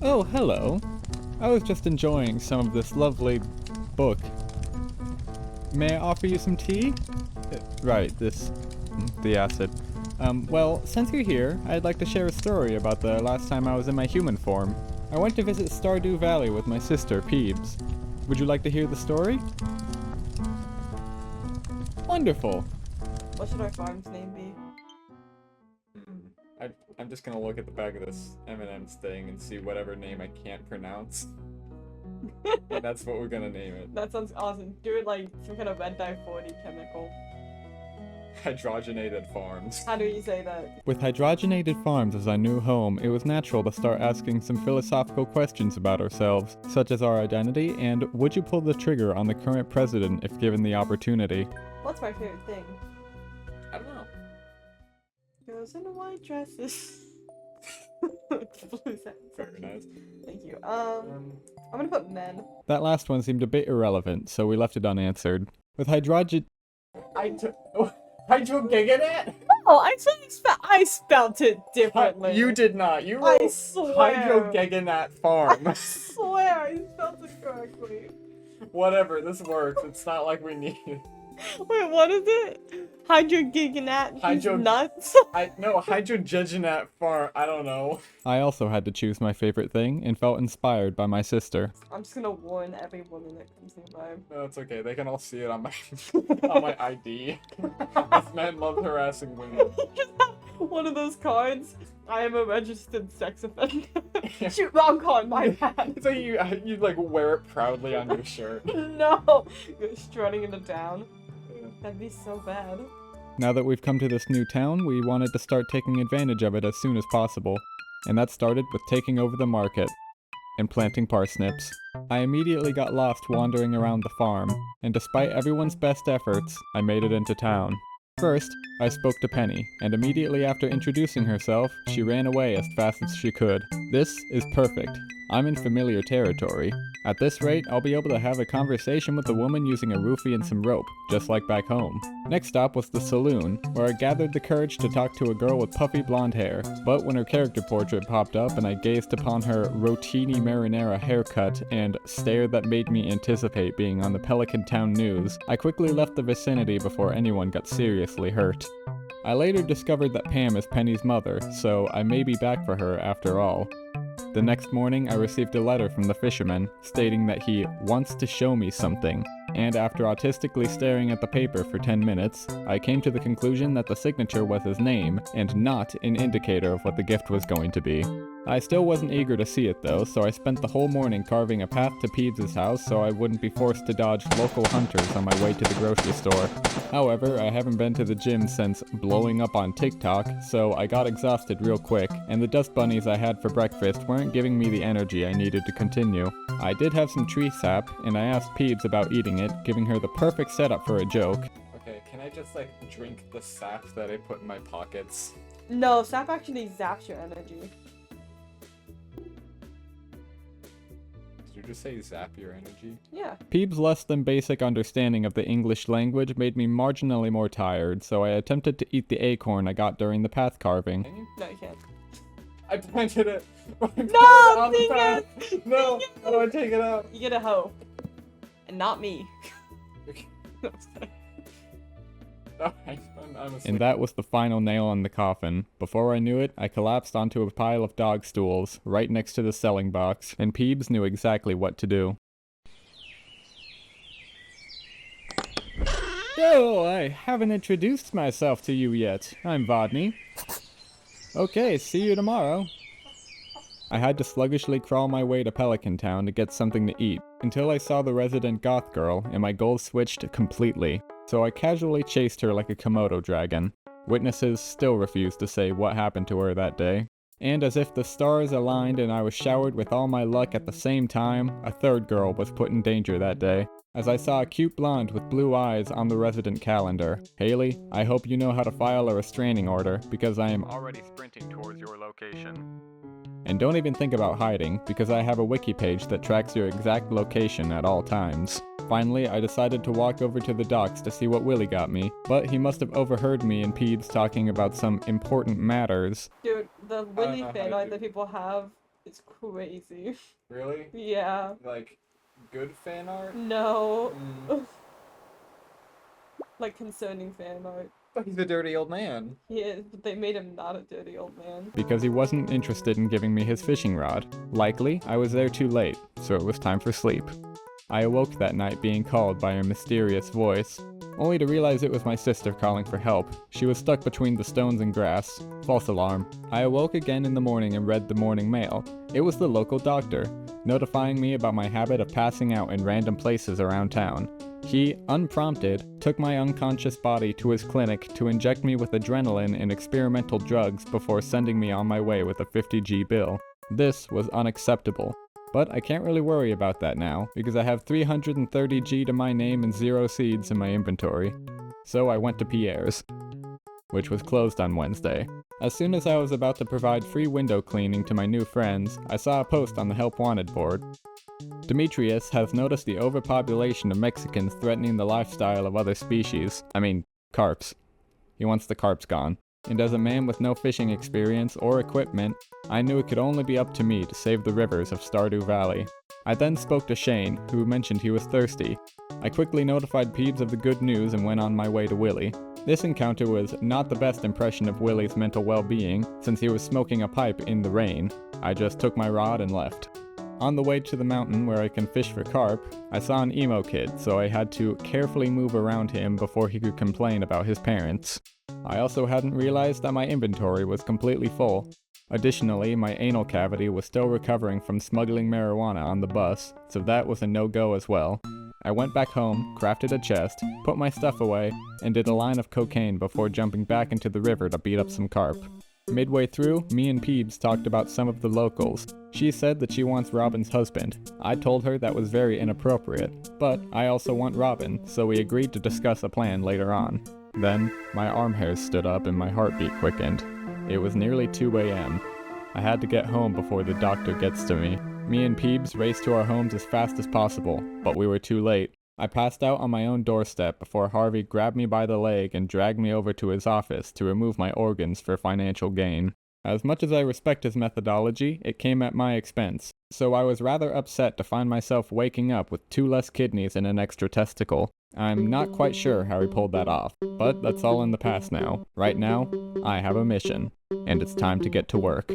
Oh, hello. I was just enjoying some of this lovely book. May I offer you some tea? Right, the acid. Well, since you're here, I'd like to share a story about the last time I was in my human form. I went to visit Stardew Valley with my sister, Peebs. Would you like to hear the story? Wonderful. What should our farm's name be? I'm just gonna look at the back of this M&M's thing and see whatever name I can't pronounce. That's what we're gonna name it. That sounds awesome. Do it like some kind of anti-40 chemical. Hydrogenated farms. How do you say that? With hydrogenated farms as our new home, it was natural to start asking some philosophical questions about ourselves, such as our identity and would you pull the trigger on the current president if given the opportunity? What's my favorite thing? I don't know. Girls in white dresses. Blue sets. Very nice. Thank you. I'm gonna put men. That last one seemed a bit irrelevant, so we left it unanswered. With hydrogenated Oh, I spelled it differently. You did not. You I wrote swear. Hydrogeganat Farm. I swear I spelled it correctly. Whatever, this works. It's not like we need it. Wait, what is it? Hydrogeganat nuts? Hydrogeganat Farm. I don't know. I also had to choose my favorite thing and felt inspired by my sister. I'm just gonna warn every woman that comes nearby. No, it's okay. They can all see it on my on my ID. This man loves harassing women. One of those cards. I am a registered sex offender. Shoot, wrong card, my bad. So you like wear it proudly on your shirt. No, you're strutting into town. That'd be so bad. Now that we've come to this new town, we wanted to start taking advantage of it as soon as possible. And that started with taking over the market and planting parsnips. I immediately got lost wandering around the farm, and despite everyone's best efforts, I made it into town. First, I spoke to Penny, and immediately after introducing herself, she ran away as fast as she could. This is perfect. I'm in familiar territory. At this rate, I'll be able to have a conversation with the woman using a roofie and some rope, just like back home. Next stop was the saloon, where I gathered the courage to talk to a girl with puffy blonde hair. But when her character portrait popped up and I gazed upon her rotini marinara haircut and stare that made me anticipate being on the Pelican Town news, I quickly left the vicinity before anyone got seriously hurt. I later discovered that Pam is Penny's mother, so I may be back for her after all. The next morning, I received a letter from the fisherman stating that he wants to show me something, and after autistically staring at the paper for 10 minutes, I came to the conclusion that the signature was his name, and not an indicator of what the gift was going to be. I still wasn't eager to see it though, so I spent the whole morning carving a path to Peebs' house so I wouldn't be forced to dodge local hunters on my way to the grocery store. However, I haven't been to the gym since blowing up on TikTok, so I got exhausted real quick, and the dust bunnies I had for breakfast weren't giving me the energy I needed to continue. I did have some tree sap, and I asked Peebs about eating it, giving her the perfect setup for a joke. Okay, can I just drink the sap that I put in my pockets? No, sap actually zaps your energy. Did you just say zap your energy? Yeah. Peebs' less than basic understanding of the English language made me marginally more tired, so I attempted to eat the acorn I got during the path carving. Can you? No, you can't. I planted it! No, Dingus! No! How do I take it out? You get a hoe. And not me. And that was the final nail in the coffin. Before I knew it, I collapsed onto a pile of dog stools, right next to the selling box, and Peebs knew exactly what to do. Oh, I haven't introduced myself to you yet. I'm Vodney. Okay, see you tomorrow. I had to sluggishly crawl my way to Pelican Town to get something to eat, until I saw the resident goth girl, and my goals switched completely. So I casually chased her like a Komodo dragon. Witnesses still refused to say what happened to her that day. And as if the stars aligned and I was showered with all my luck at the same time, a third girl was put in danger that day, as I saw a cute blonde with blue eyes on the resident calendar. Haley, I hope you know how to file a restraining order, because I am already sprinting towards your location. And don't even think about hiding, because I have a wiki page that tracks your exact location at all times. Finally, I decided to walk over to the docks to see what Willie got me, but he must have overheard me and Peebs talking about some important matters. Dude, the Willy fan art that people have It's crazy. Really? Yeah. Like, good fan art? No. Like concerning fan art. But he's a dirty old man. He is, but they made him not a dirty old man. Because he wasn't interested in giving me his fishing rod. Likely, I was there too late, so it was time for sleep. I awoke that night being called by a mysterious voice, only to realize it was my sister calling for help. She was stuck between the stones and grass. False alarm. I awoke again in the morning and read the morning mail. It was the local doctor, notifying me about my habit of passing out in random places around town. He, unprompted, took my unconscious body to his clinic to inject me with adrenaline and experimental drugs before sending me on my way with a 50G bill. This was unacceptable. But I can't really worry about that now, because I have 330G to my name and 0 seeds in my inventory. So I went to Pierre's, which was closed on Wednesday. As soon as I was about to provide free window cleaning to my new friends, I saw a post on the Help Wanted board. Demetrius has noticed the overpopulation of Mexicans threatening the lifestyle of other species. I mean, carps. He wants the carps gone. And as a man with no fishing experience or equipment, I knew it could only be up to me to save the rivers of Stardew Valley. I then spoke to Shane, who mentioned he was thirsty. I quickly notified Peebs of the good news and went on my way to Willie. This encounter was not the best impression of Willie's mental well-being, since he was smoking a pipe in the rain. I just took my rod and left. On the way to the mountain where I can fish for carp, I saw an emo kid, so I had to carefully move around him before he could complain about his parents. I also hadn't realized that my inventory was completely full. Additionally, my anal cavity was still recovering from smuggling marijuana on the bus, so that was a no-go as well. I went back home, crafted a chest, put my stuff away, and did a line of cocaine before jumping back into the river to beat up some carp. Midway through, me and Peebs talked about some of the locals. She said that she wants Robin's husband. I told her that was very inappropriate, but I also want Robin, so we agreed to discuss a plan later on. Then, my arm hairs stood up and my heartbeat quickened. It was nearly 2 a.m. I had to get home before the doctor gets to me. Me and Peebs raced to our homes as fast as possible, but we were too late. I passed out on my own doorstep before Harvey grabbed me by the leg and dragged me over to his office to remove my organs for financial gain. As much as I respect his methodology, it came at my expense, so I was rather upset to find myself waking up with 2 less kidneys and an extra testicle. I'm not quite sure how he pulled that off, but that's all in the past now. Right now, I have a mission, and it's time to get to work.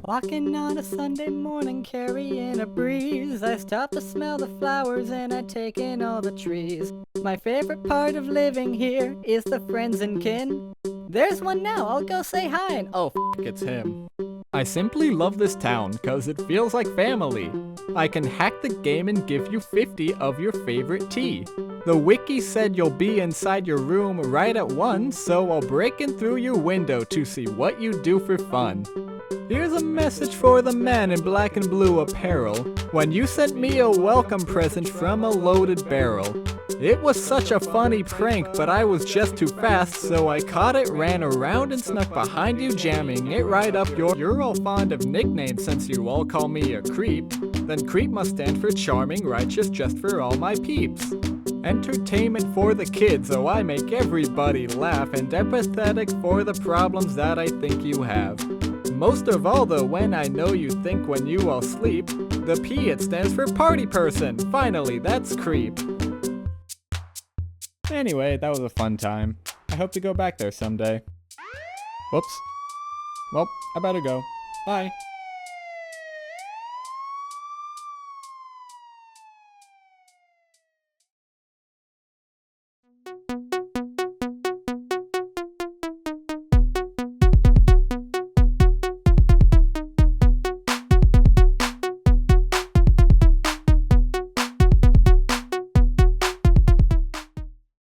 Walking on a Sunday morning, carrying a breeze. I stop to smell the flowers and I take in all the trees. My favorite part of living here is the friends and kin. There's one now, I'll go say hi and oh f***, it's him. I simply love this town cause it feels like family. I can hack the game and give you 50 of your favorite tea. The wiki said you'll be inside your room right at 1, so I'll break in through your window to see what you do for fun. Here's a message for the man in black and blue apparel. When you sent me a welcome present from a loaded barrel. It was such a funny prank, but I was just too fast, so I caught it, ran around and snuck behind you, jamming it right up your... You're all fond of nicknames since you all call me a creep. Then creep must stand for charming, righteous, just for all my peeps. Entertainment for the kids, so I make everybody laugh, and empathetic for the problems that I think you have. Most of all though, when I know you think when you all sleep, the P, it stands for party person. Finally, that's creep. Anyway, that was a fun time. I hope to go back there someday. Whoops. Well, I better go. Bye.